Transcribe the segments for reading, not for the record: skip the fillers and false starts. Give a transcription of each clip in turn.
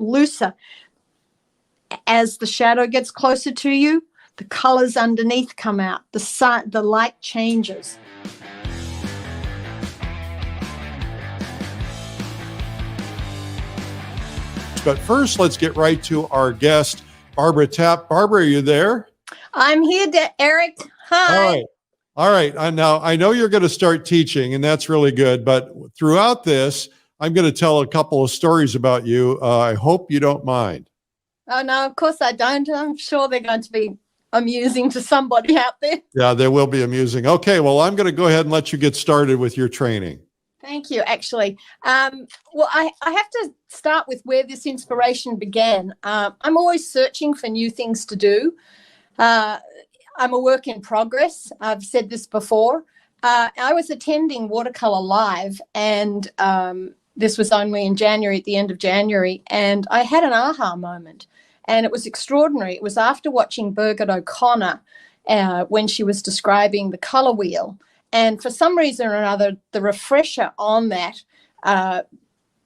looser. As the shadow gets closer to you, the colors underneath come out, the light changes. But first, let's get right to our guest, Barbara Tapp. Barbara, are you there? I'm here, Eric. Hi. All right. Now, I know you're going to start teaching, and that's really good. But throughout this, I'm going to tell a couple of stories about you. I hope you don't mind. Oh, no, of course I don't. I'm sure they're going to be amusing to somebody out there. Yeah, they will be amusing. Okay, well, I'm going to go ahead and let you get started with your training. Thank you, actually. Well, I have to start with where this inspiration began. I'm always searching for new things to do. I'm a work in progress. I've said this before. I was attending Watercolor Live, and this was only in January, at the end of January, and I had an aha moment, and it was extraordinary. It was after watching Birgit O'Connor when she was describing the color wheel. And for some reason or another, the refresher on that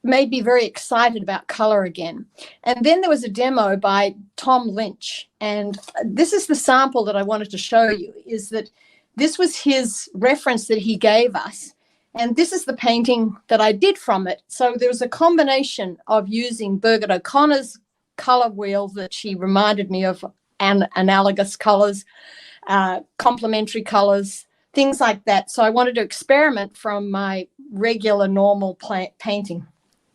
made me very excited about color again. And then there was a demo by Tom Lynch. And this is the sample that I wanted to show you, is that this was his reference that he gave us. And this is the painting that I did from it. So there was a combination of using Birgit O'Connor's color wheel that she reminded me of, analogous colors, complementary colors, things like that. So I wanted to experiment from my regular, normal painting.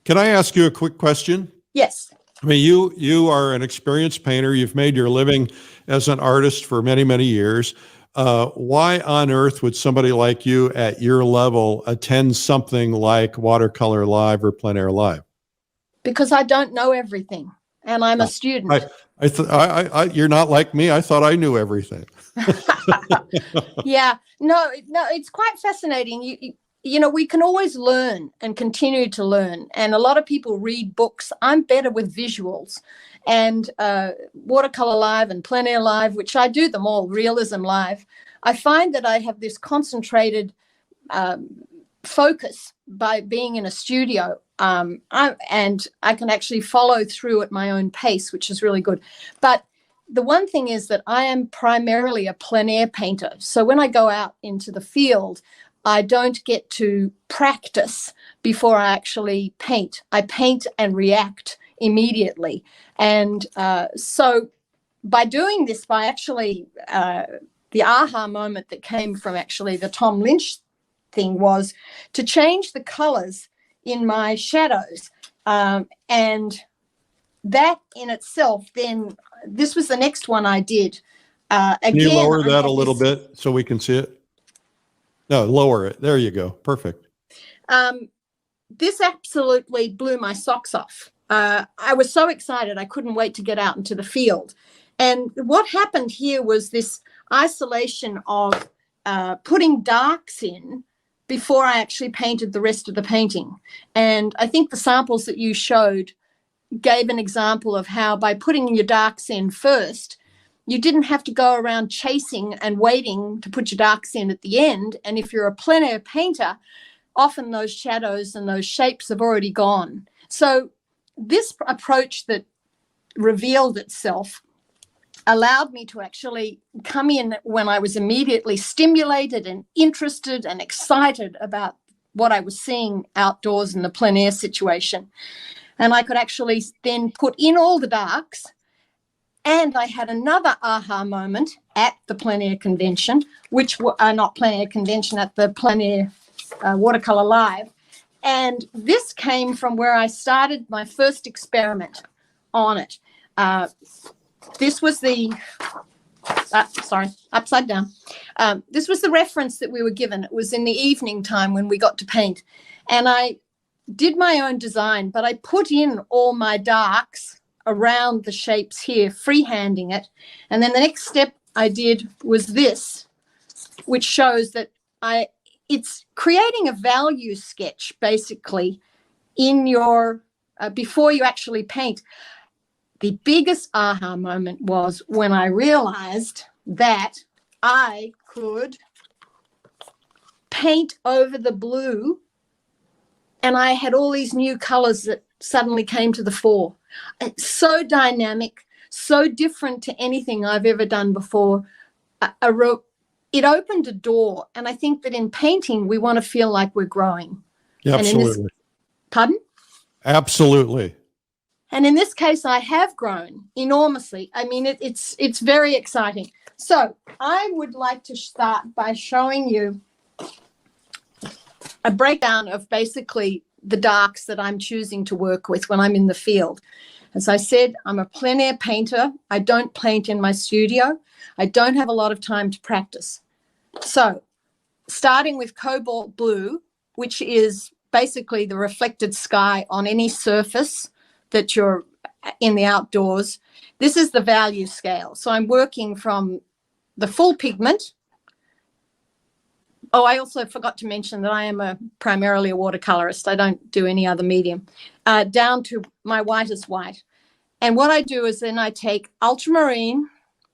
Can I ask you a quick question? Yes. I mean, you are an experienced painter. You've made your living as an artist for many, many years. Why on earth would somebody like you at your level attend something like Watercolor Live or Plein Air Live? Because I don't know everything, and I'm a student. You're not like me. I thought I knew everything. Yeah, no, it's quite fascinating. You know, we can always learn and continue to learn. And a lot of people read books. I'm better with visuals. And Watercolor Live and Plein Air Live, which I do them all, Realism Live, I find that I have this concentrated focus by being in a studio. And I can actually follow through at my own pace, which is really good. But the one thing is that I am primarily a plein air painter. So when I go out into the field, I don't get to practice before I actually paint. I paint and react immediately. And so by doing this, by actually the aha moment that came from actually the Tom Lynch thing was to change the colors in my shadows. And that in itself, then this was the next one I did. Again, can you lower that a little bit so we can see it? No, lower it. There you go. Perfect. This absolutely blew my socks off. I was so excited. I couldn't wait to get out into the field. And what happened here was this isolation of putting darks in before I actually painted the rest of the painting. And I think the samples that you showed gave an example of how by putting your darks in first, you didn't have to go around chasing and waiting to put your darks in at the end. And if you're a plein air painter, often those shadows and those shapes have already gone. So this approach that revealed itself allowed me to actually come in when I was immediately stimulated and interested and excited about what I was seeing outdoors in the plein air situation. And I could actually then put in all the darks. And I had another aha moment at the Plein Air Convention, which were not Plein Air Convention, at the Plein Air Watercolor Live. And this came from where I started my first experiment on it. This was the, upside down. This was the reference that we were given. It was in the evening time when we got to paint. And I did my own design, but I put in all my darks around the shapes here, freehanding it. And then the next step I did was this, which shows that it's creating a value sketch basically in your, before you actually paint. The biggest aha moment was when I realized that I could paint over the blue, and I had all these new colors that suddenly came to the fore. It's so dynamic, so different to anything I've ever done before. It opened a door, and I think that in painting, we want to feel like we're growing. Absolutely. Pardon? Absolutely. And in this case, I have grown enormously. I mean, it's very exciting. So I would like to start by showing you a breakdown of basically the darks that I'm choosing to work with when I'm in the field. As I said, I'm a plein air painter. I don't paint in my studio. I don't have a lot of time to practice. So starting with cobalt blue, which is basically the reflected sky on any surface that you're in the outdoors. This is the value scale. So I'm working from the full pigment. Oh, I also forgot to mention that I am primarily a watercolorist. I don't do any other medium, down to my whitest white. And what I do is then I take ultramarine,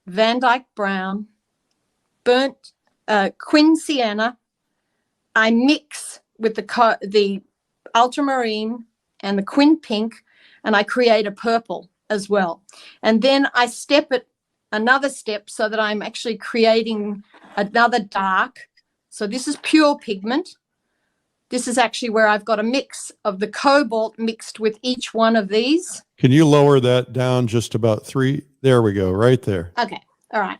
Van Dyke brown, burnt quin sienna. I mix with the ultramarine and the quin pink, and I create a purple as well. And then I step it another step so that I'm actually creating another dark. So this is pure pigment. This is actually where I've got a mix of the cobalt mixed with each one of these. Can you lower that down just about 3? There we go, right there. Okay, all right.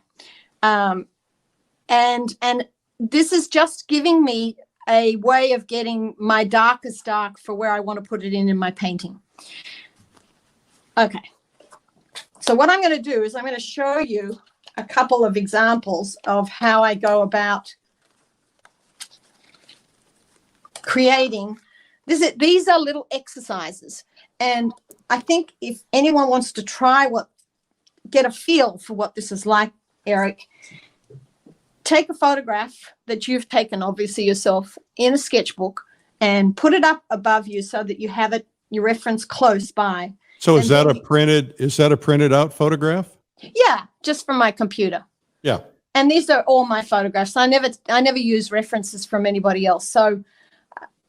And this is just giving me a way of getting my darkest dark for where I want to put it in my painting. Okay, so what I'm going to do is I'm going to show you a couple of examples of how I go about creating. These are little exercises, and I think if anyone wants to try get a feel for what this is like, Eric, take a photograph that you've taken, obviously yourself, in a sketchbook and put it up above you so that you have it, your reference close by. So is that a printed out photograph? Yeah, just from my computer. Yeah. And these are all my photographs. I never use references from anybody else. So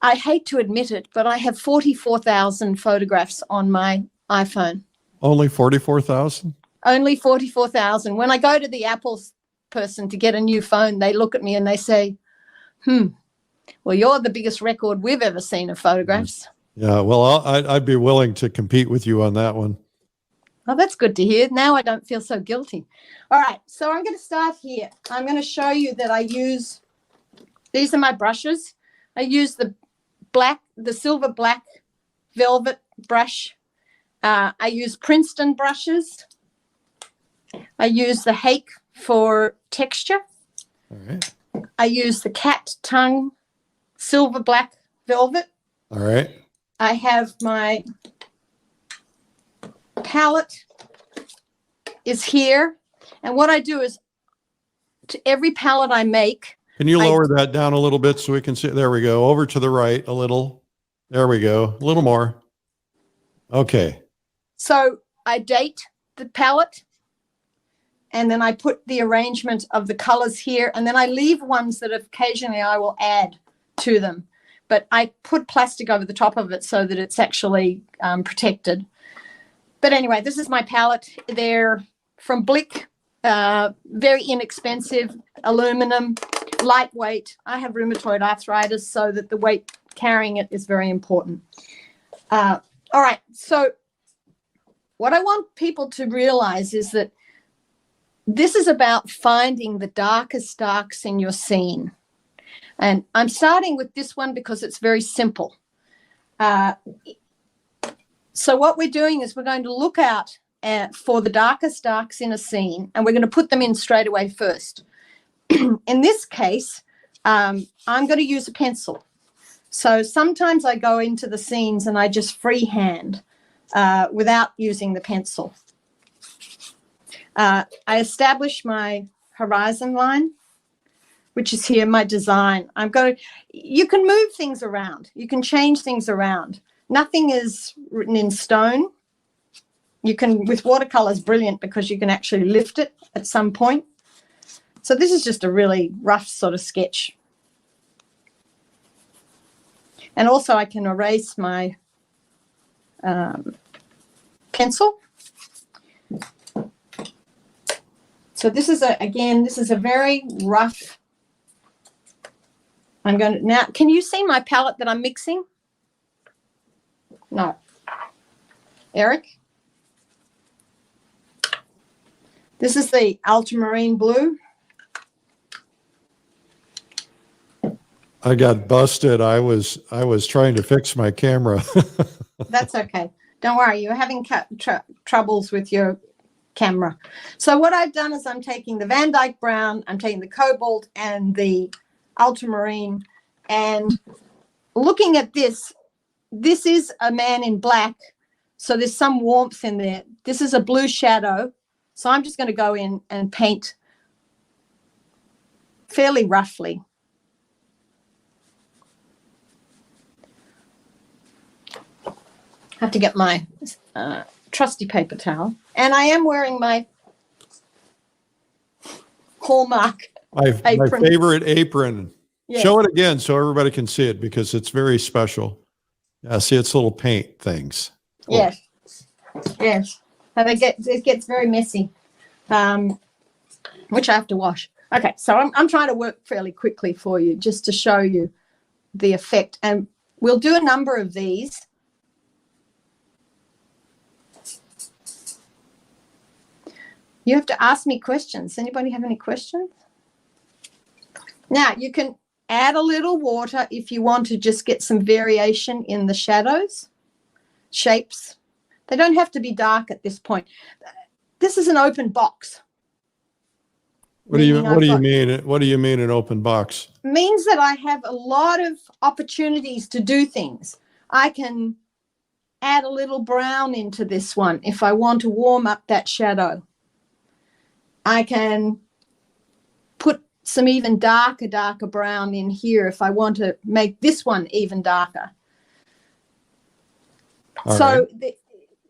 I hate to admit it, but I have 44,000 photographs on my iPhone. Only 44,000? Only 44,000. When I go to the Apple person to get a new phone, they look at me and they say, well, you're the biggest record we've ever seen of photographs. Yeah, well, I'd be willing to compete with you on that one. Oh, that's good to hear. Now I don't feel so guilty. All right, so I'm going to start here. I'm going to show you that I use, these are my brushes. I use the silver black velvet brush. I use Princeton brushes. I use the Hake for texture. All right. I use the cat tongue silver black velvet. All right. I have my palette is here. And what I do is to every palette I make. Can you lower that down a little bit so we can see? There we go. Over to the right a little. There we go. A little more. Okay. So I date the palette, and then I put the arrangement of the colors here, and then I leave ones that occasionally I will add to them. But I put plastic over the top of it so that it's actually protected. But anyway, this is my palette. They're from Blick, very inexpensive, aluminum, lightweight. I have rheumatoid arthritis, so that the weight carrying it is very important. All right, so what I want people to realize is that this is about finding the darkest darks in your scene. And I'm starting with this one because it's very simple. So what we're doing is we're going to look out for the darkest darks in a scene, and we're going to put them in straight away first. In this case, I'm going to use a pencil. So sometimes I go into the scenes and I just freehand without using the pencil. I establish my horizon line, which is here, my design. You can move things around. You can change things around. Nothing is written in stone. You can, with watercolor is brilliant because you can actually lift it at some point. So this is just a really rough sort of sketch. And also I can erase my pencil. So this is this is a very rough. I'm going to now, can you see my palette that I'm mixing? No. Eric? This is the ultramarine blue. I got busted. I was trying to fix my camera. That's okay. Don't worry. You're having troubles with your camera. So what I've done is I'm taking the Van Dyke brown, I'm taking the cobalt and the ultramarine, and looking at this, this is a man in black. So there's some warmth in there. This is a blue shadow. So I'm just going to go in and paint fairly roughly. I have to get my trusty paper towel. And I am wearing my Hallmark my apron. favorite apron. Yes. Show it again so everybody can see it because it's very special. Yeah, see its little paint things. Cool. Yes. Yes. And it gets very messy, which I have to wash. Okay, so I'm trying to work fairly quickly for you just to show you the effect. And we'll do a number of these. You have to ask me questions. Anybody have any questions? Now, you can add a little water if you want to just get some variation in the shadows, shapes. They don't have to be dark at this point. This is an open box. What do you mean? What do you mean an open box? Means that I have a lot of opportunities to do things. I can add a little brown into this one if I want to warm up that shadow. I can put some even darker brown in here if I want to make this one even darker. So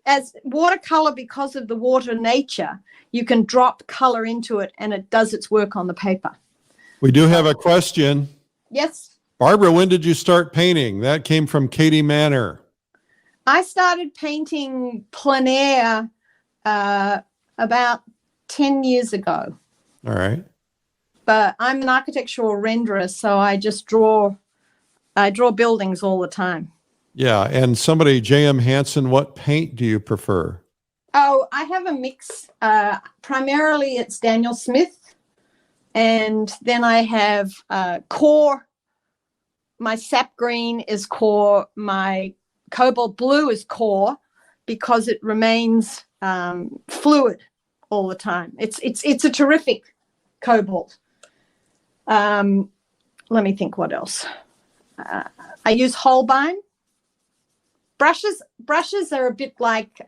as watercolor, because of the water nature, you can drop color into it and it does its work on the paper. We do have a question. Yes. Barbara, when did you start painting? That came from Katie Manor. I started painting plein air about 10 years ago. All right. But I'm an architectural renderer, so I draw buildings all the time. Yeah, and somebody, J.M. Hansen, what paint do you prefer? Oh, I have a mix. Primarily it's Daniel Smith, and then I have core. My sap green is core. My cobalt blue is core because it remains fluid all the time. It's a terrific cobalt. Let me think what else. I use Holbein. Brushes are a bit like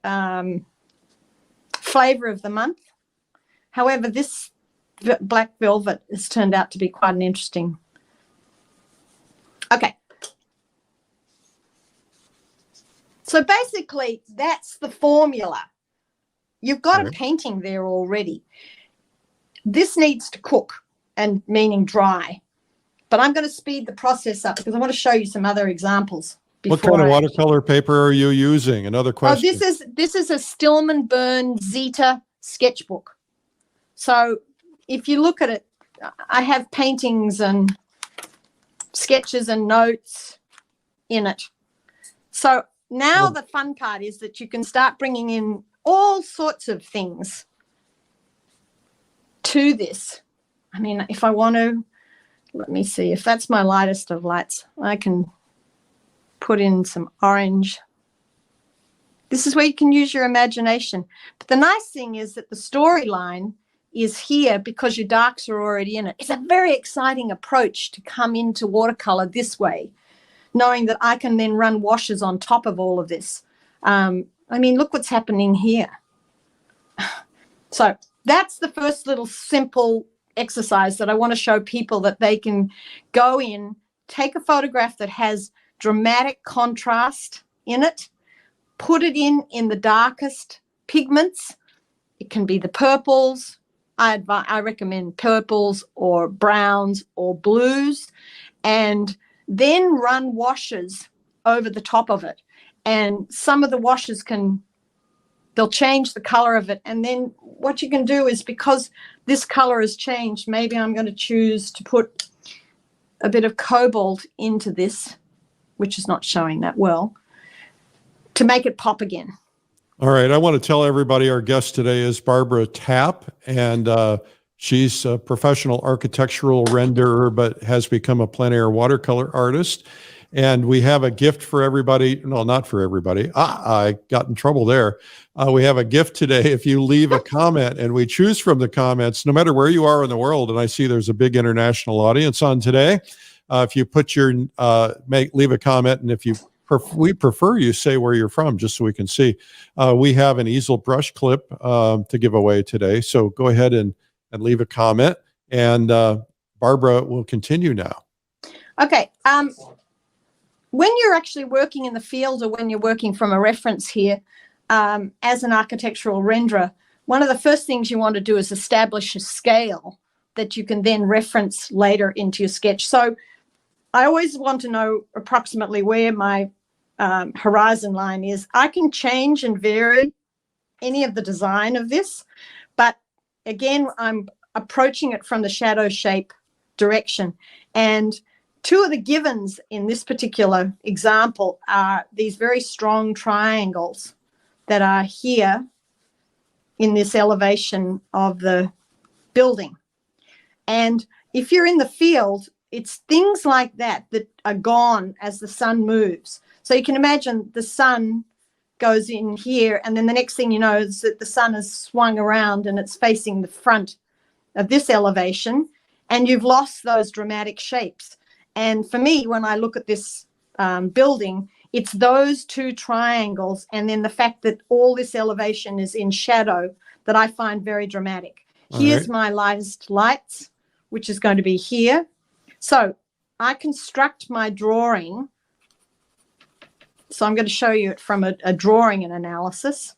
flavor of the month. However, this black velvet has turned out to be quite an interesting. Okay. So basically, that's the formula. You've got a painting there already. This needs to cook, and meaning dry. But I'm going to speed the process up because I want to show you some other examples. What kind of watercolor paper are you using? Another question. Oh, this is a Stillman Burn Zeta sketchbook. So if you look at it, I have paintings and sketches and notes in it. So now the fun part is that you can start bringing in all sorts of things to this. I mean, if I want to, let me see, if that's my lightest of lights, I can put in some orange. This is where you can use your imagination. But the nice thing is that the storyline is here because your darks are already in it. It's a very exciting approach to come into watercolor this way, knowing that I can then run washes on top of all of this. I mean, look what's happening here. So that's the first little simple exercise that I want to show people, that they can go in, take a photograph that has dramatic contrast in it, put it in the darkest pigments. It can be the purples. I recommend purples or browns or blues, and then run washes over the top of it. And some of the washes can they'll change the color of it. And then what you can do is, because this color has changed, maybe I'm going to choose to put a bit of cobalt into this, which is not showing that well, to make it pop again. All right. I want to tell everybody our guest today is Barbara Tapp, and she's a professional architectural renderer, but has become a plein air watercolor artist. And we have a gift for everybody. No, not for everybody. I got in trouble there. We have a gift today. If you leave a comment, and we choose from the comments, no matter where you are in the world, and I see there's a big international audience on today. If you put your, leave a comment, and if you we prefer you say where you're from, just so we can see. We have an easel brush clip to give away today. So go ahead and leave a comment, and Barbara will continue now. Okay. When you're actually working in the field, or when you're working from a reference here, as an architectural renderer, one of the first things you want to do is establish a scale that you can then reference later into your sketch. So I always want to know approximately where my horizon line is. I can change and vary any of the design of this, but again, I'm approaching it from the shadow shape direction. And two of the givens in this particular example are these very strong triangles that are here in this elevation of the building. And if you're in the field, it's things like that that are gone as the sun moves. So you can imagine the sun goes in here, and then the next thing you know is that the sun has swung around and it's facing the front of this elevation, and you've lost those dramatic shapes. And for me, when I look at this building, it's those two triangles and then the fact that all this elevation is in shadow that I find very dramatic. Here's my lightest lights, which is going to be here. So I construct my drawing. So I'm going to show you it from a drawing and analysis.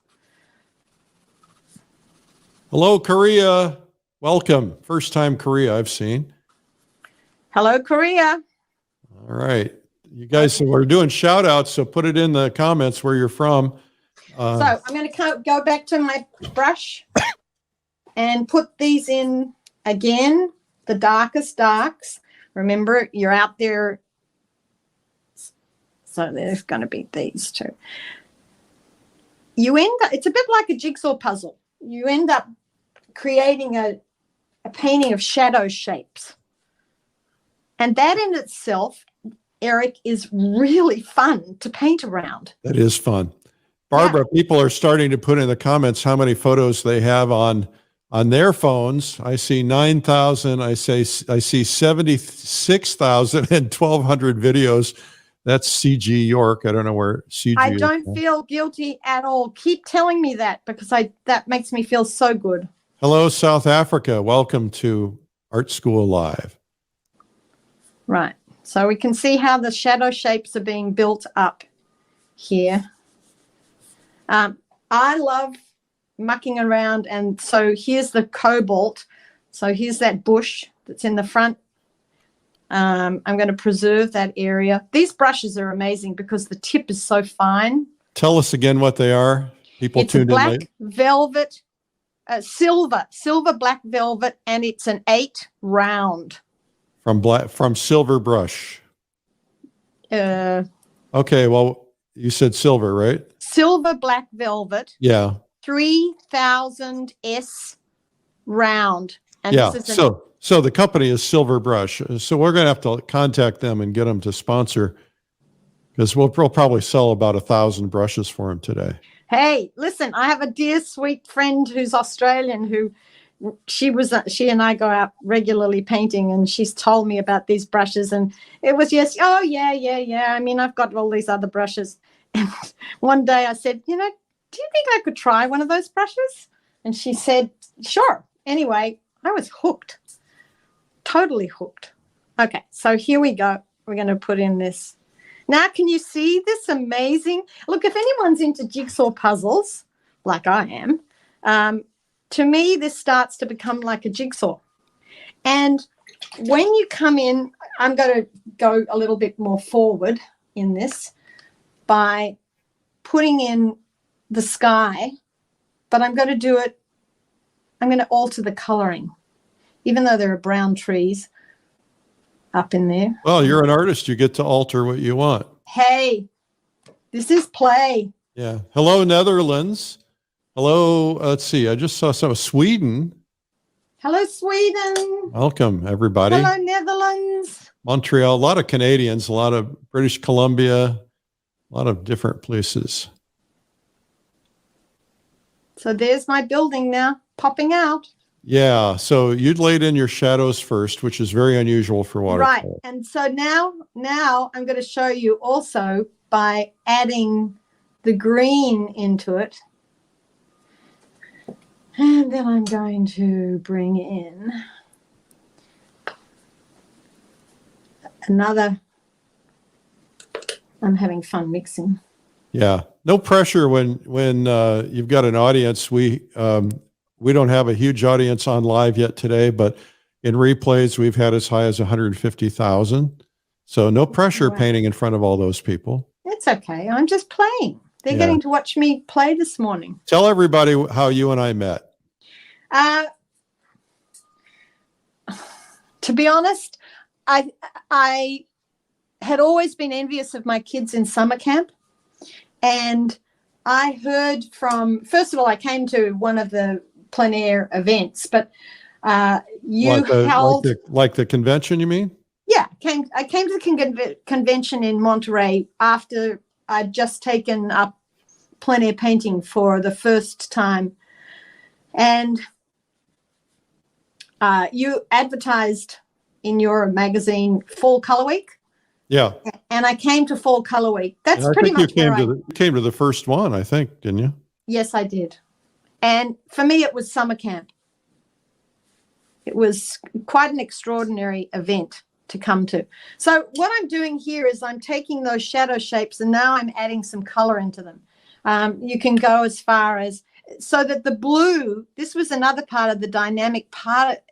Hello, Korea. Welcome. First time Korea I've seen. Hello, Korea. All right. You guys, so we're doing shout outs, so put it in the comments where you're from. So I'm going to go back to my brush and put these in again, the darkest darks. Remember, you're out there. So there's going to be these two. You end up, it's a bit like a jigsaw puzzle. You end up creating a painting of shadow shapes. And that in itself, Eric, is really fun to paint around. That is fun. Barbara, yeah. People are starting to put in the comments how many photos they have on their phones. I see 9,000. I see 76,000 and 1,200 videos. That's CG York. I don't know where CG I don't feel guilty at all. Keep telling me that, because that makes me feel so good. Hello, South Africa. Welcome to Art School Live. Right. So we can see how the shadow shapes are being built up here. I love mucking around. And so here's the cobalt. So here's that bush that's in the front. I'm going to preserve that area. These brushes are amazing because the tip is so fine. Tell us again what they are. People tuned in late. It's black velvet, silver black velvet, and it's an 8 round. From silver brush. Okay, well, you said silver, right? Silver black velvet. Yeah. 3000 S round. And yeah. This is so the company is Silver Brush. So we're going to have to contact them and get them to sponsor, because we'll probably sell about 1,000 brushes for them today. Hey, listen, I have a dear sweet friend who's Australian who she and I go out regularly painting, and she's told me about these brushes, and it was yes, oh yeah. I mean, I've got all these other brushes. And one day I said, do you think I could try one of those brushes? And she said, sure. Anyway, I was hooked. Totally hooked. Okay, so here we go. We're going to put in this. Now, can you see this amazing? Look, if anyone's into jigsaw puzzles, like I am, to me, this starts to become like a jigsaw. And when you come in, I'm going to go a little bit more forward in this by putting in the sky but I'm going to do it. I'm going to alter the coloring, even though there are brown trees up in there. Well, you're an artist. You get to alter what you want. Hey, this is play. Yeah. Hello, Netherlands. Hello. Let's see. I just saw some Sweden. Hello, Sweden. Welcome, everybody. Hello, Netherlands. Montreal. A lot of Canadians, a lot of British Columbia, a lot of different places. So there's my building now popping out. Yeah. So you'd laid in your shadows first, which is very unusual for watercolor. Right. And so now I'm going to show you also by adding the green into it. And then I'm going to bring in another. I'm having fun mixing. Yeah. No pressure when you've got an audience. We don't have a huge audience on live yet today, but in replays, we've had as high as 150,000. So no pressure painting in front of all those people. It's okay. I'm just playing. They're getting to watch me play this morning. Tell everybody how you and I met. To be honest, I had always been envious of my kids in summer camp. And I heard from, first of all, I came to one of the Plein Air events, but you held... Like the convention, you mean? Yeah, I came to the convention in Monterey after I'd just taken up plein air painting for the first time. And you advertised in your magazine Fall Color Week. Yeah. And I came to Fall Color Week. That's pretty much you came to the first one, I think, didn't you? Yes, I did. And for me, it was summer camp. It was quite an extraordinary event to come to. So what I'm doing here is I'm taking those shadow shapes and now I'm adding some color into them. You can go as far as, so that the blue, this was another part of the dynamic part,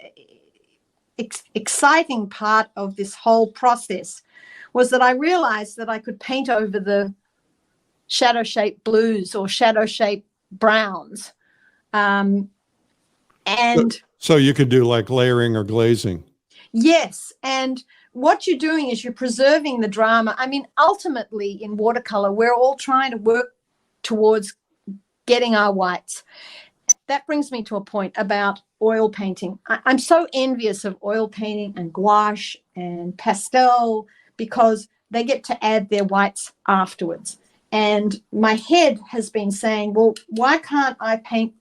exciting part of this whole process, was that I realized that I could paint over the shadow shape blues or shadow shape browns. And so you could do like layering or glazing. Yes. And what you're doing is you're preserving the drama. I mean, ultimately in watercolor, we're all trying to work towards getting our whites. That brings me to a point about oil painting. I'm so envious of oil painting and gouache and pastel because they get to add their whites afterwards. And my head has been saying, well, why can't I paint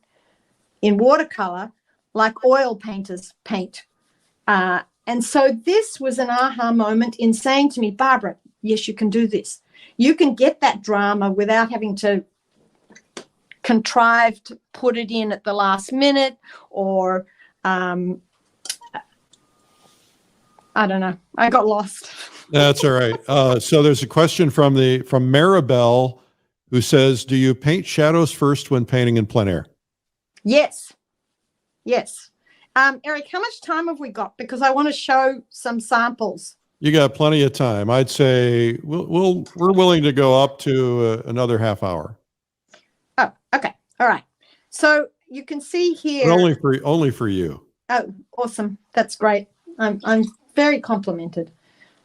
in watercolor like oil painters paint? And so this was an aha moment in saying to me, Barbara, yes, you can do this. You can get that drama without having to contrive to put it in at the last minute or I don't know. I got lost. That's all right. So there's a question from Maribel who says, do you paint shadows first when painting in plein air? Yes. Yes. Eric, how much time have we got? Because I want to show some samples. You got plenty of time. I'd say we're willing to go up to another half hour. Oh, okay. All right. So you can see here. But only for you. Oh, awesome. That's great. I'm very complimented.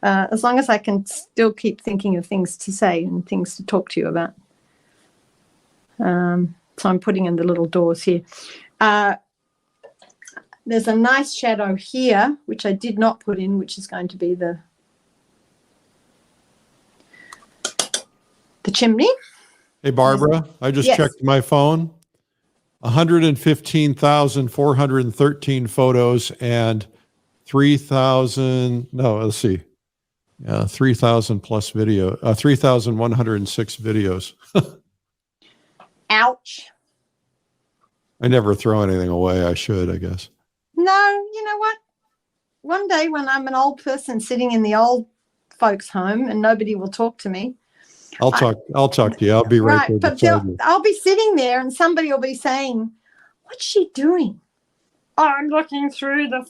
As long as I can still keep thinking of things to say and things to talk to you about. So I'm putting in the little doors here. There's a nice shadow here, which I did not put in, which is going to be the chimney. Hey, Barbara, I just checked my phone. 115,413 photos and 3,000, no, let's see. 3,000 plus video, 3,106 videos. Ouch. I never throw anything away. I should, I guess. No, you know what? One day when I'm an old person sitting in the old folks' home and nobody will talk to me. I'll talk to you. I'll be right there. But I'll be sitting there and somebody will be saying, what's she doing? I'm looking through the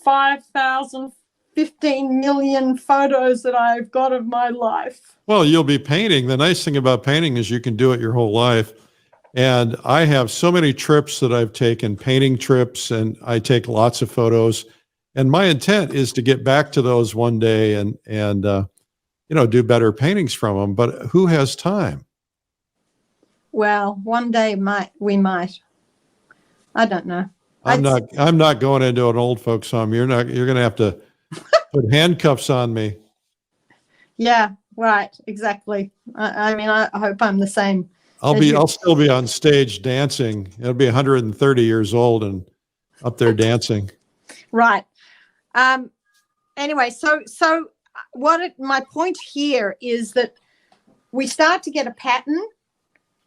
15 million photos that I've got of my life. Well, you'll be painting. The nice thing about painting is you can do it your whole life. And I have so many trips that I've taken, painting trips, and I take lots of photos. And my intent is to get back to those one day and do better paintings from them. But who has time? Well, one day we might. I don't know. I'm not going into an old folks home. You're going to have to put handcuffs on me. Yeah, right. Exactly. I mean, I hope I'm the same. I'll still be on stage dancing. It'll be 130 years old and up there dancing. Right. Anyway, so my point here is that we start to get a pattern.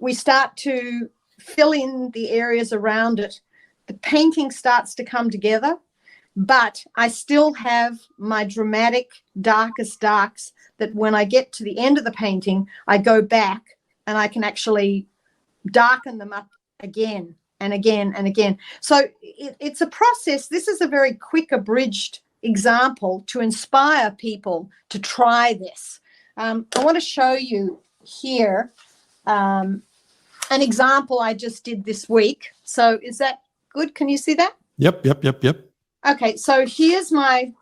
We start to fill in the areas around it. The painting starts to come together, but I still have my dramatic darkest darks that when I get to the end of the painting, I go back and I can actually darken them up again and again and again. So it's a process. This is a very quick, abridged example to inspire people to try this. I want to show you here an example I just did this week. So is that good? Can you see that? Yep. Okay, so here's my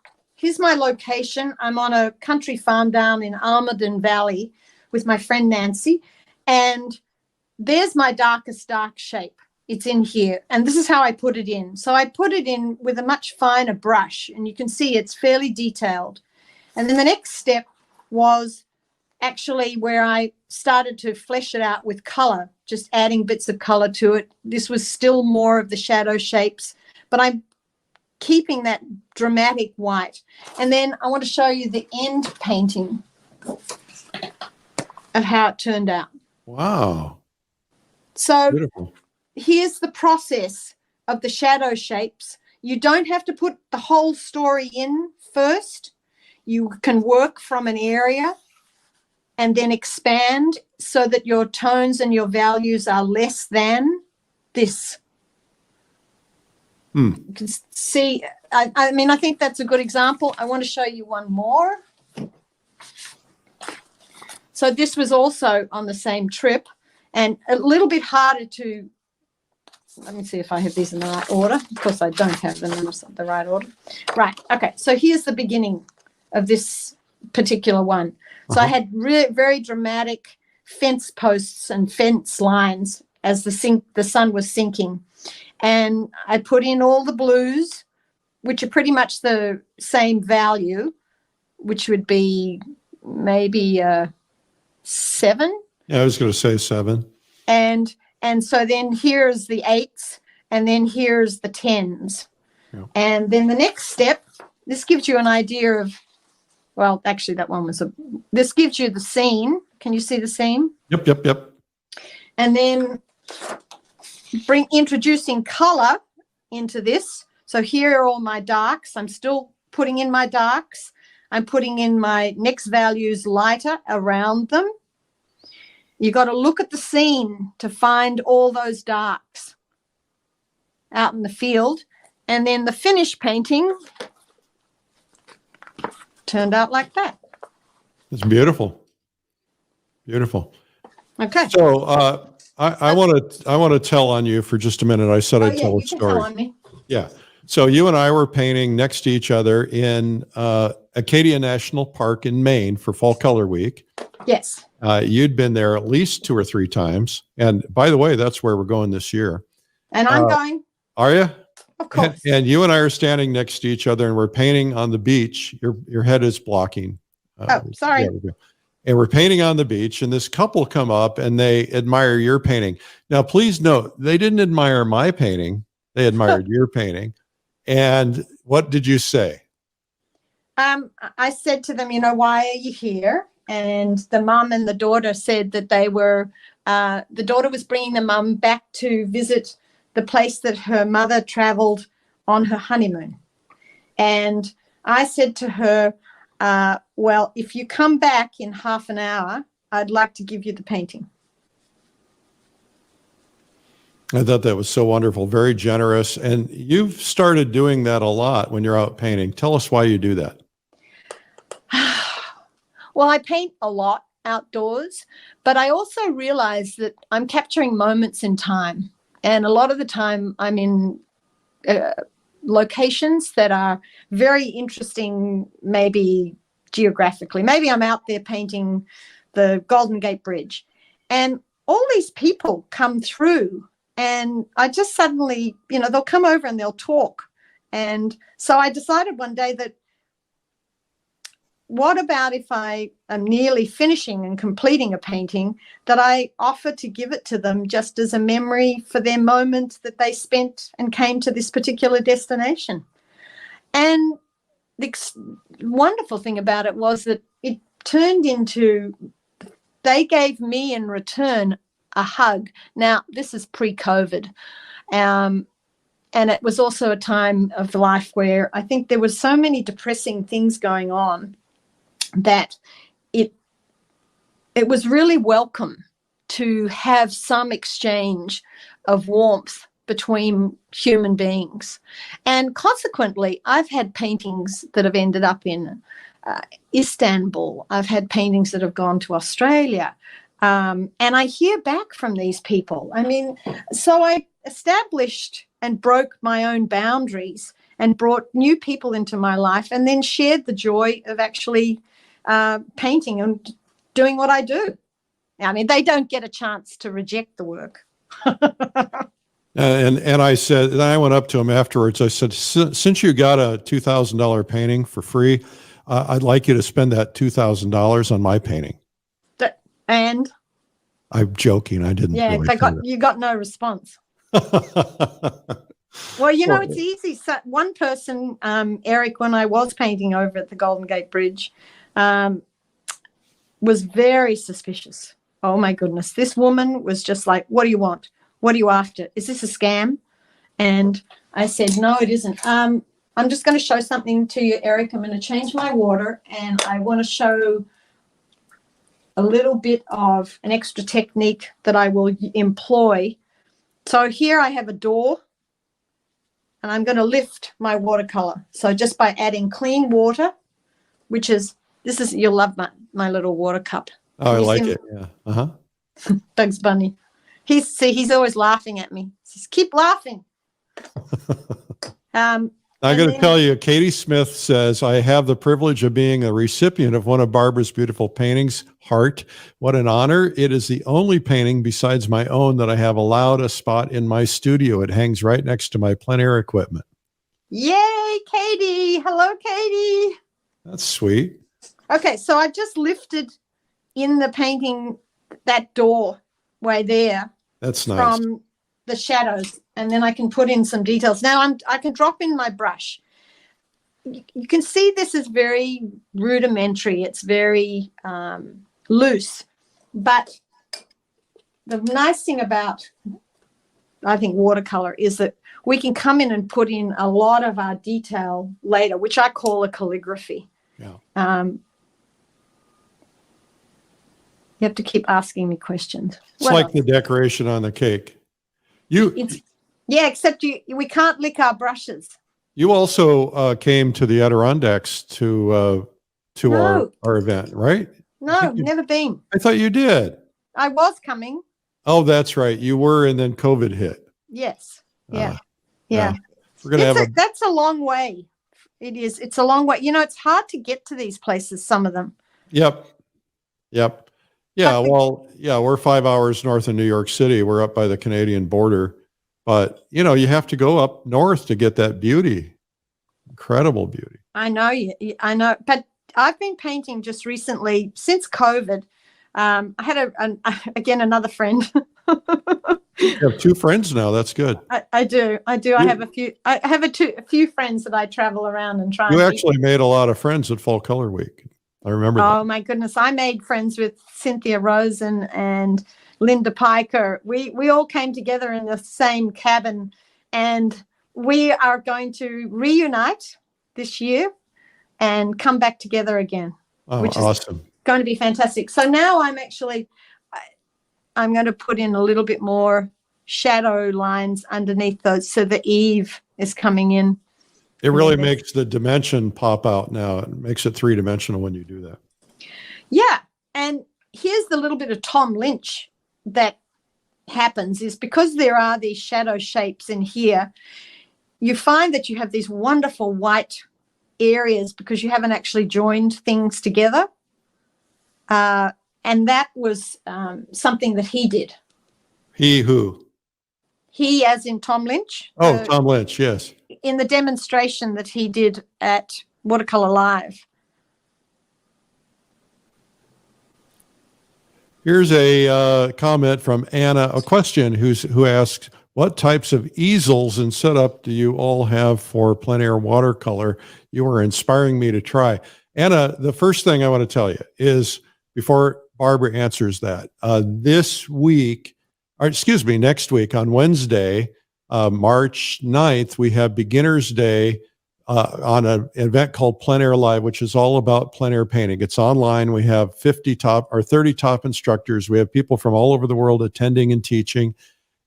location. I'm on a country farm down in Almaden Valley with my friend Nancy, and there's my darkest dark shape. It's in here, and this is how I put it in. So I put it in with a much finer brush, and you can see it's fairly detailed. And then the next step was actually where I started to flesh it out with color, just adding bits of color to it. This was still more of the shadow shapes, but I'm keeping that dramatic white. And then I want to show you the end painting of how it turned out. Wow. So beautiful. Here's the process of the shadow shapes. You don't have to put the whole story in first. You can work from an area and then expand so that your tones and your values are less than this. You can see, I mean, I think that's a good example. I want to show you one more. So this was also on the same trip and a little bit harder to, let me see if I have these in the right order. Of course, I don't have them in the right order. Right. Okay. So here's the beginning of this particular one. So I had very dramatic fence posts and fence lines as the sun was sinking. And I put in all the blues, which are pretty much the same value, which would be maybe 7. Yeah, I was going to say 7. And so then here's the 8s, and then here's the 10s. Yeah. And then the next step, this gives you an idea of, well, actually that one was this gives you the scene. Can you see the scene? Yep. And then introducing color into this. So here are all my darks. I'm still putting in my darks. I'm putting in my next values lighter around them. You got to look at the scene to find all those darks out in the field. And then the finished painting turned out like that. It's beautiful. Beautiful. Okay. So I want to tell on you for just a minute. I said I'd tell a story. Tell on me. Yeah. So you and I were painting next to each other in Acadia National Park in Maine for Fall Color Week. Yes. You'd been there at least 2 or 3 times. And by the way, that's where we're going this year. And I'm going. Are you? Of course. And you and I are standing next to each other and we're painting on the beach. Your head is blocking. Sorry. And we're painting on the beach, and this couple come up and they admire your painting. Now, please note, they didn't admire my painting. They admired your painting. And what did you say? I said to them, why are you here? And the mum and the daughter said that they were, the daughter was bringing the mum back to visit the place that her mother traveled on her honeymoon. And I said to her, well, if you come back in half an hour, I'd like to give you the painting. I thought that was so wonderful, very generous. And you've started doing that a lot when you're out painting. Tell us why you do that. Well, I paint a lot, outdoors, but I also realize that I'm capturing moments in time. And a lot of the time I'm in locations that are very interesting, maybe geographically. Maybe I'm out there painting the Golden Gate Bridge, and all these people come through, and I just suddenly, they'll come over and they'll talk. And so I decided one day that, what about if I am nearly finishing and completing a painting, that I offer to give it to them just as a memory for their moment that they spent and came to this particular destination. And the wonderful thing about it was that it turned into, they gave me in return a hug. Now, this is pre-COVID. And it was also a time of life where I think there was so many depressing things going on that it was really welcome to have some exchange of warmth between human beings. And consequently, I've had paintings that have ended up in Istanbul. I've had paintings that have gone to Australia. And I hear back from these people. I mean, so I established and broke my own boundaries and brought new people into my life, and then shared the joy of actually painting and doing what I do. I mean, they don't get a chance to reject the work. And I said, and I went up to him afterwards. I said, since you got a $2,000 painting for free, I'd like you to spend that $2,000 on my painting. And I'm joking. I didn't. Yeah, really you got no response. Well, it's easy. So one person, Eric, when I was painting over at the Golden Gate Bridge, was very suspicious. Oh my goodness. This woman was just like, what do you want? What are you after? Is this a scam? And I said, no, it isn't. I'm just going to show something to you, Eric. I'm going to change my water, and I want to show a little bit of an extra technique that I will employ. So here I have a door, and I'm going to lift my watercolor. So just by adding clean water, you'll love my little water cup. Oh, I like it. Yeah. Uh-huh. Bugs Bunny. He's always laughing at me. He says, keep laughing. I got to tell you, Katie Smith says, I have the privilege of being a recipient of one of Barbara's beautiful paintings, Heart. What an honor. It is the only painting besides my own that I have allowed a spot in my studio. It hangs right next to my plein air equipment. Yay, Katie. Hello, Katie. That's sweet. Okay, so I've just lifted in the painting that doorway there. That's nice. From the shadows, and then I can put in some details. Now I can drop in my brush. You can see this is very rudimentary. It's very loose. But the nice thing about, I think, watercolor is that we can come in and put in a lot of our detail later, which I call a calligraphy. Yeah. You have to keep asking me questions. It's like the decoration on the cake. Except we can't lick our brushes. You also came to the Adirondacks to our event, right? No, never been. I thought you did. I was coming. Oh, that's right. You were, and then COVID hit. Yes. Yeah. We're gonna that's a long way. It is. It's a long way. It's hard to get to these places, some of them. Yep. Yeah, we're 5 hours north of New York City. We're up by the Canadian border. But, you have to go up north to get that beauty. Incredible beauty. I know. I know. But I've been painting just recently, since COVID. I had another friend. You have two friends now. That's good. I do. I have a few. I have a few friends that I travel around and try. You actually made a lot of friends at Fall Color Week. I remember that. Oh my goodness. I made friends with Cynthia Rosen and Linda Piker. We all came together in the same cabin, and we are going to reunite this year and come back together again. Oh, which awesome. Is going to be fantastic. So now I'm going to put in a little bit more shadow lines underneath those, so the eave is coming in. It really makes the dimension pop out now. It makes it three-dimensional when you do that. Yeah. And here's the little bit of Tom Lynch that happens is because there are these shadow shapes in here, you find that you have these wonderful white areas because you haven't actually joined things together. And that was something that he did. He who? He as in Tom Lynch. Oh, Tom Lynch, yes. In the demonstration that he did at Watercolor Live. Here's a comment from Anna, a question who asks, what types of easels and setup do you all have for plein air watercolor? You are inspiring me to try. Anna, the first thing I want to tell you is, before Barbara answers that, next week on Wednesday, March 9th, we have Beginner's Day on an event called Plein Air Live, which is all about plein air painting. It's online. We have 30 top instructors. We have people from all over the world attending and teaching.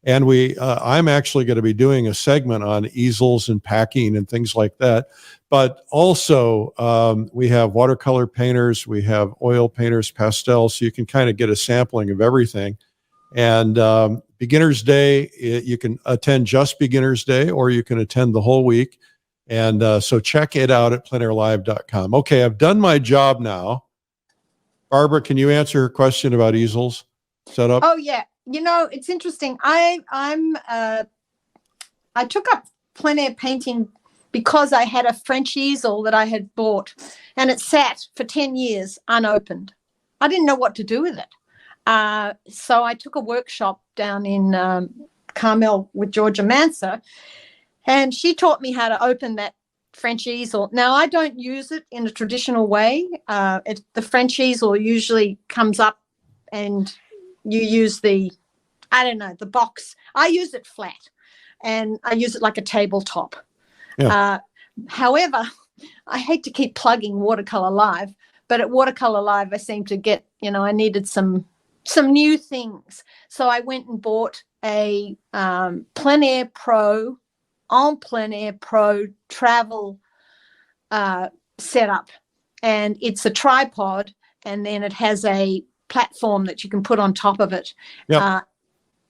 And I'm actually going to be doing a segment on easels and packing and things like that. But also we have watercolor painters, we have oil painters, pastels, so you can kind of get a sampling of everything. And Beginner's Day, you can attend just Beginner's Day, or you can attend the whole week. And so check it out at pleinairlive.com. Okay, I've done my job now. Barbara, can you answer her question about easels setup? Oh, yeah. You know, it's interesting. I took up plein air painting because I had a French easel that I had bought, and it sat for 10 years unopened. I didn't know what to do with it. So I took a workshop down in Carmel with Georgia Manser, and she taught me how to open that French easel. Now, I don't use it in a traditional way. The French easel usually comes up and you use the box. I use it flat, and I use it like a tabletop. Yeah. However, I hate to keep plugging Watercolor Live, but at Watercolor Live, I seem to get, I needed some new things. So I went and bought a PleinAir Pro travel setup, and it's a tripod, and then it has a platform that you can put on top of it. Yep.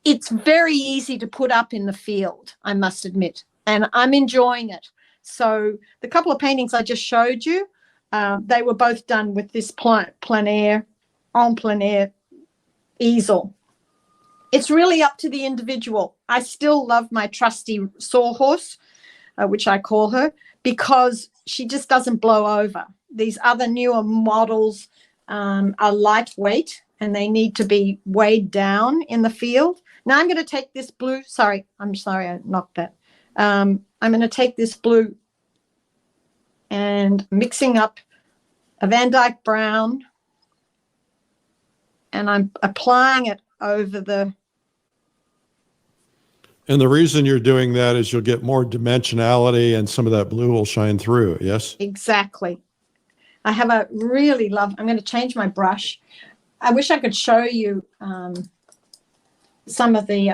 It's very easy to put up in the field, I must admit, and I'm enjoying it. So the couple of paintings I just showed you, they were both done with this plein air easel. It's really up to the individual. I still love my trusty sawhorse, which I call her, because she just doesn't blow over. These other newer models are lightweight, and they need to be weighed down in the field. Now I'm going to take this blue. I'm sorry, I knocked that. I'm going to take this blue and mixing up a Van Dyke brown, and I'm applying it over the. And the reason you're doing that is you'll get more dimensionality, and some of that blue will shine through. Yes, exactly. I have I'm going to change my brush. I wish I could show you some of the,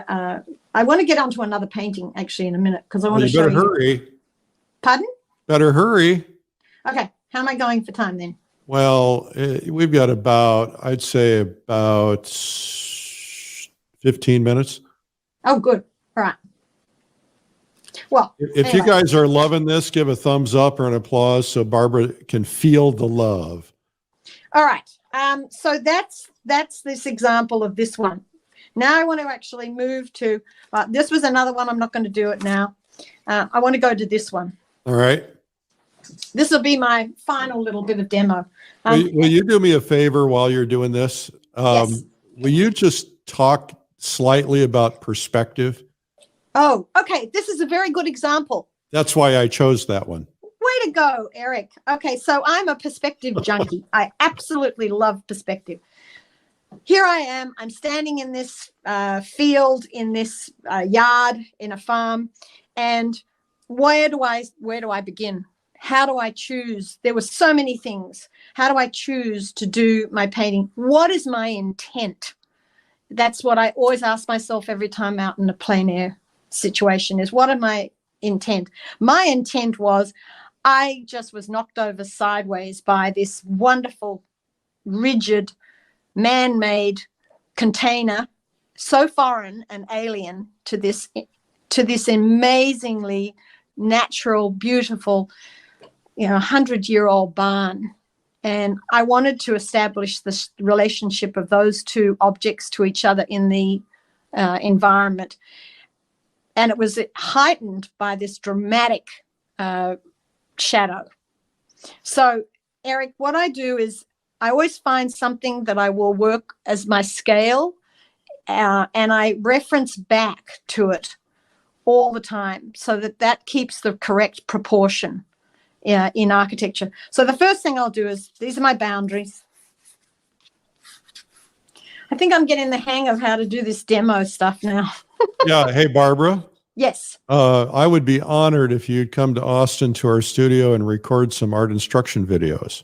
I want to get onto another painting actually in a minute, because I want to show you. Better hurry. Pardon? Better hurry. Okay. How am I going for time then? Well, we've got I'd say about 15 minutes. Oh, good. All right. Well, if you guys are loving this, give a thumbs up or an applause so Barbara can feel the love. All right. So that's this example of this one. Now I want to actually move to, this was another one. I'm not going to do it now. I want to go to this one. All right. This will be my final little bit of demo. Will you do me a favor while you're doing this? Yes. Will you just talk slightly about perspective? Oh, okay. This is a very good example. That's why I chose that one. Way to go, Eric. Okay, so I'm a perspective junkie. I absolutely love perspective. Here I am. I'm standing in this field, in this yard, in a farm, and where do I begin? How do I choose? There were so many things. How do I choose to do my painting? What is my intent? That's what I always ask myself every time out in a plein air situation is, what am my intent? My intent was, I just was knocked over sideways by this wonderful, rigid man-made container, so foreign and alien to this amazingly natural, beautiful, 100-year-old barn. And I wanted to establish this relationship of those two objects to each other in the environment. And it was heightened by this dramatic shadow. So, Eric, what I do is I always find something that I will work as my scale, and I reference back to it all the time so that keeps the correct proportion in architecture. So the first thing I'll do is, these are my boundaries. I think I'm getting the hang of how to do this demo stuff now. Yeah. Hey, Barbara. Yes. I would be honored if you'd come to Austin to our studio and record some art instruction videos.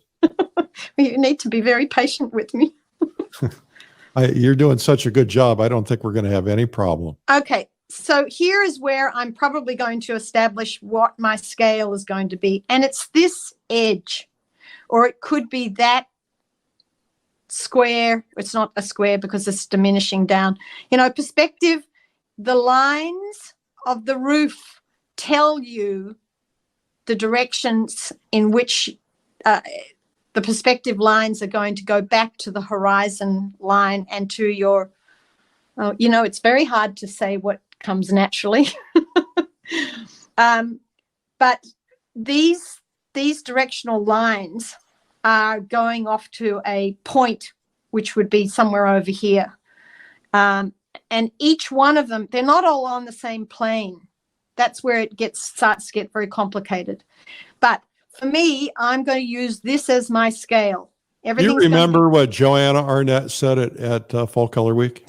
You need to be very patient with me. You're doing such a good job. I don't think we're going to have any problem. Okay. So here is where I'm probably going to establish what my scale is going to be. And it's this edge, or it could be that square. It's not a square because it's diminishing down. Perspective, the lines of the roof tell you the directions in which the perspective lines are going to go back to the horizon line and to your, it's very hard to say what comes naturally. But these directional lines are going off to a point, which would be somewhere over here. And each one of them, they're not all on the same plane. That's where it starts to get very complicated. But for me, I'm going to use this as my scale. You remember what Joanna Arnett said at Fall Color Week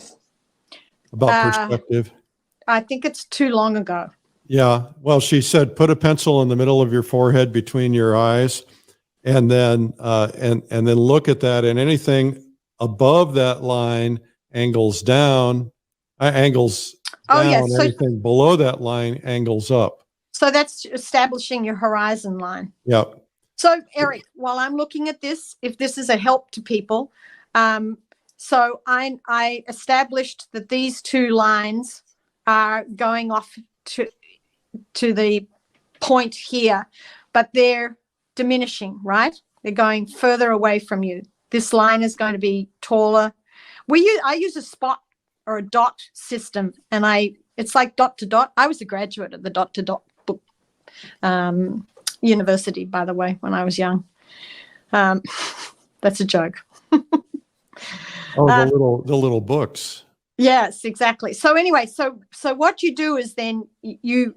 about perspective? I think it's too long ago. Yeah. Well, she said, put a pencil in the middle of your forehead between your eyes, and then and then look at that, and anything above that line angles down. Oh, yeah. So, anything below that line angles up. So that's establishing your horizon line. Yep. So, Eric, while I'm looking at this, if this is a help to people, so I established that these two lines are going off to the point here, but they're diminishing, right? They're going further away from you. This line is going to be taller. I use a spot or a dot system, and it's like dot to dot. I was a graduate of the dot to dot book university, by the way, when I was young. That's a joke. Oh, the little books. Yes, exactly. So anyway, so what you do is then you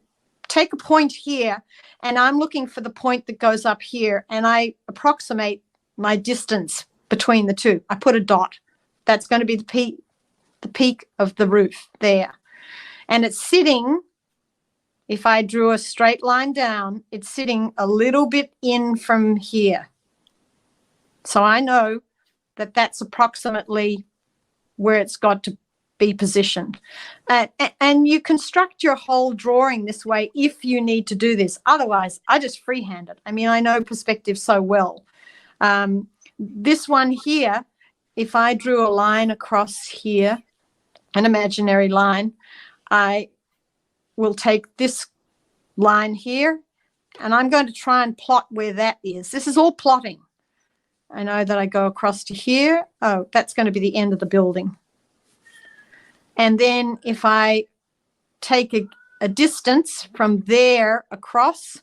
take a point here, and I'm looking for the point that goes up here, and I approximate my distance between the two. I put a dot. That's going to be the peak of the roof there. And it's sitting, if I drew a straight line down, it's sitting a little bit in from here. So I know that that's approximately where it's got to be positioned. And you construct your whole drawing this way if you need to do this. Otherwise, I just freehand it. I mean, I know perspective so well. This one here, if I drew a line across here, an imaginary line, I will take this line here, and I'm going to try and plot where that is. This is all plotting. I know that I go across to here. Oh, that's going to be the end of the building. And then if I take a distance from there across,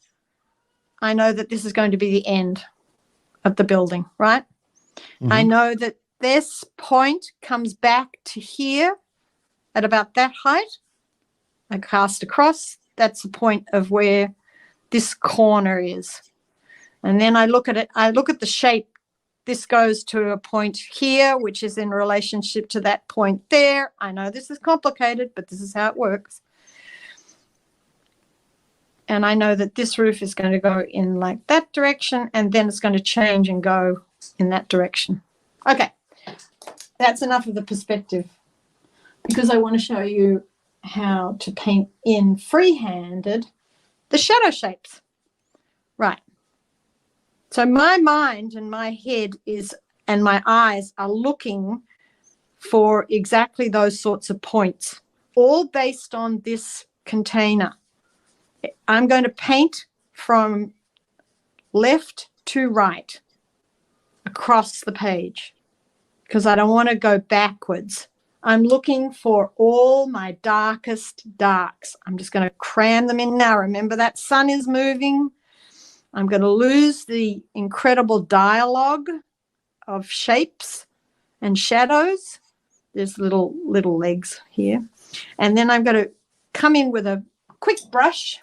I know that this is going to be the end of the building, right? Mm-hmm. I know that this point comes back to here at about that height. I cast across. That's the point of where this corner is. And then I look at it. I look at the shape. This goes to a point here, which is in relationship to that point there. I know this is complicated, but this is how it works. And I know that this roof is going to go in like that direction, and then it's going to change and go in that direction. Okay, that's enough of the perspective, because I want to show you how to paint in free-handed the shadow shapes. Right. So my mind and my head and my eyes are looking for exactly those sorts of points, all based on this container. I'm going to paint from left to right across the page because I don't want to go backwards. I'm looking for all my darkest darks. I'm just going to cram them in now. Remember that sun is moving. I'm going to lose the incredible dialogue of shapes and shadows. There's little legs here. And then I'm going to come in with a quick brush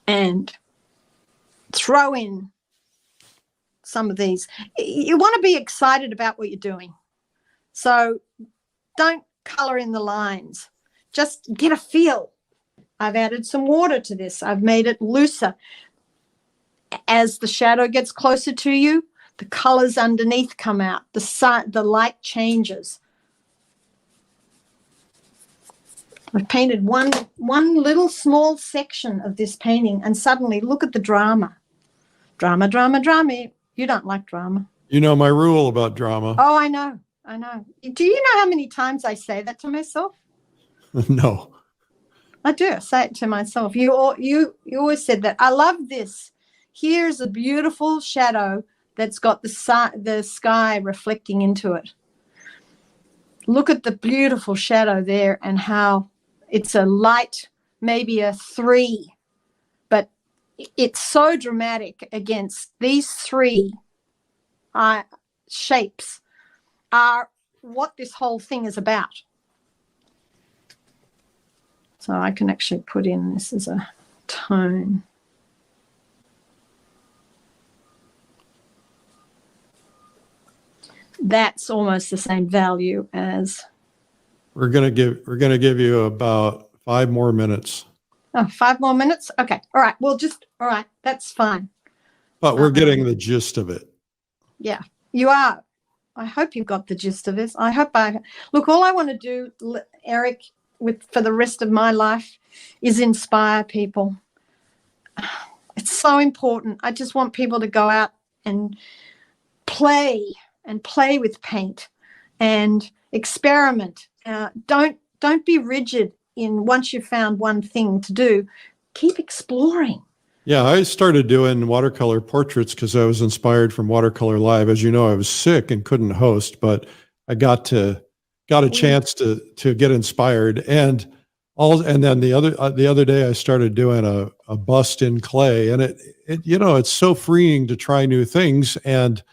and throw in some of these. You want to be excited about what you're doing. So don't color in the lines. Just get a feel. I've added some water to this. I've made it looser. As the shadow gets closer to you, the colors underneath come out. The light changes. I've painted one little small section of this painting, and suddenly look at the drama. Drama, drama, drama. You don't like drama. You know my rule about drama. Oh, I know. I know. Do you know how many times I say that to myself? No. I do. I say it to myself. You always said that. I love this. Here's a beautiful shadow that's got the sky reflecting into it. Look at the beautiful shadow there and how it's a light, maybe a 3, but it's so dramatic against these 3 shapes are what this whole thing is about. So I can actually put in this as a tone. That's almost the same value as. We're gonna give you about 5 more minutes. Oh, 5 more minutes? Okay. All right. All right. That's fine. But we're getting the gist of it. Yeah, you are. I hope you got the gist of this. Look, all I want to do, Eric, for the rest of my life is inspire people. It's so important. I just want people to go out and play with paint and experiment. Don't be rigid in once you've found one thing to do. Keep exploring. Yeah, I started doing watercolor portraits because I was inspired from Watercolor Live. As you know, I was sick and couldn't host, but I got a chance to get inspired. And then the other day I started doing a bust in clay, and it it's so freeing to try new things. And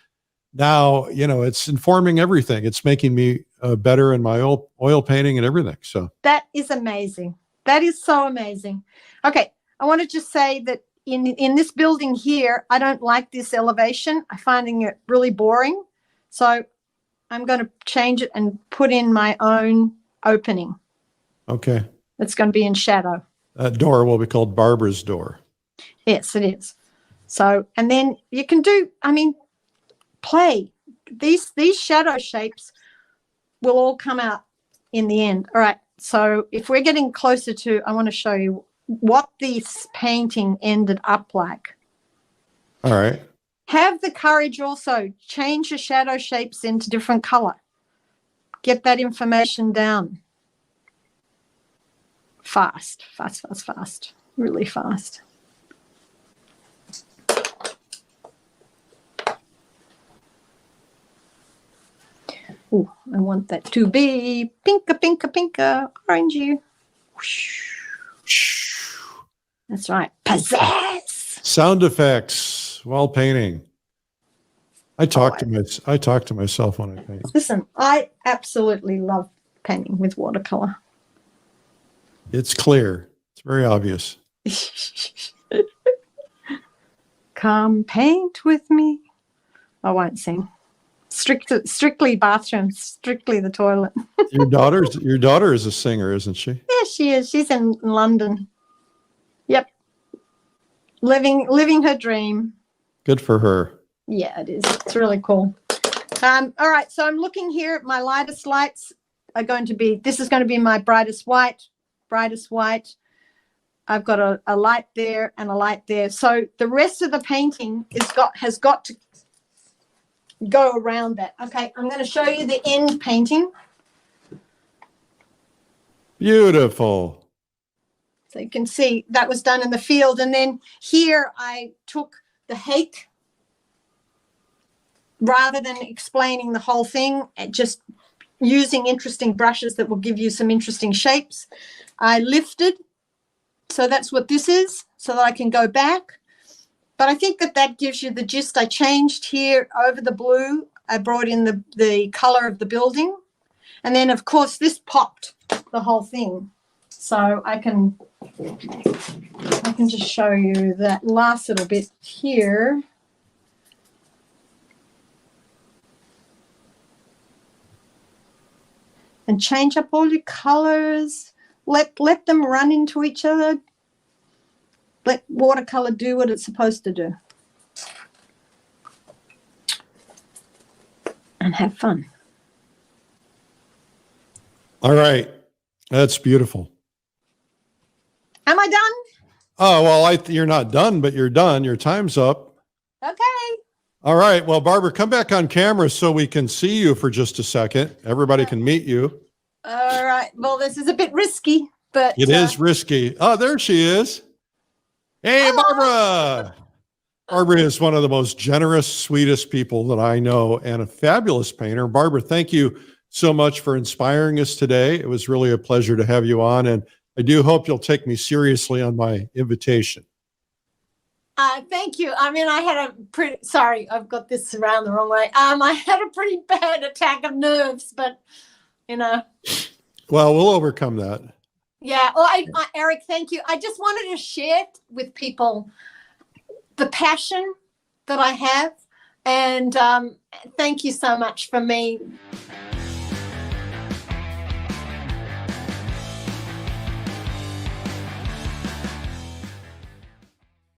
now it's informing everything. It's making me better in my oil painting and everything. So that is amazing. That is so amazing. Okay, I want to just say that in this building here, I don't like this elevation. I'm finding it really boring. So I'm going to change it and put in my own opening. Okay. It's going to be in shadow. That door will be called Barbara's door. Yes, it is. So, and then you can do, play. These shadow shapes will all come out in the end. All right. So if we're getting closer to, I want to show you what this painting ended up like. All right. Have the courage also. Change your shadow shapes into different color. Get that information down. Fast. Really fast. Oh, I want that to be pinka, orangey. That's right. Possess. Sound effects while painting. I talk to myself when I paint. Listen, I absolutely love painting with watercolor. It's clear. It's very obvious. Come paint with me. I won't sing. Strictly bathroom, strictly the toilet. Your daughter is a singer, isn't she? Yeah, she is. She's in London. Yep. Living her dream. Good for her. Yeah, it is. It's really cool. All right, so I'm looking here at my lightest lights are going to be, this is going to be my brightest white. I've got a light there and a light there. So the rest of the painting has got to go around that. Okay, I'm going to show you the end painting. Beautiful. So you can see that was done in the field. And then here I took the hake, rather than explaining the whole thing, just using interesting brushes that will give you some interesting shapes. I lifted, so that's what this is, so that I can go back. But I think that that gives you the gist. I changed here over the blue. I brought in the color of the building. And then, of course, this popped the whole thing. So I can just show you that last little bit here. And change up all your colors. Let them run into each other. Let watercolor do what it's supposed to do. And have fun. All right. That's beautiful. Am I done? Oh, well, you're not done, but you're done. Your time's up. Okay. All right. Well, Barbara, come back on camera so we can see you for just a second. Everybody can meet you. All right. Well, this is a bit risky, but it is risky. Oh, there she is. Hey, hello. Barbara. Barbara is one of the most generous, sweetest people that I know and a fabulous painter. Barbara, thank you so much for inspiring us today. It was really a pleasure to have you on, and I do hope you'll take me seriously on my invitation. Thank you. I mean, I had a pretty, sorry, I've got this around the wrong way. I had a pretty bad attack of nerves, but, you know. Well, we'll overcome that. Yeah. Well, Eric, thank you. I just wanted to share with people the passion that I have. And thank you so much for me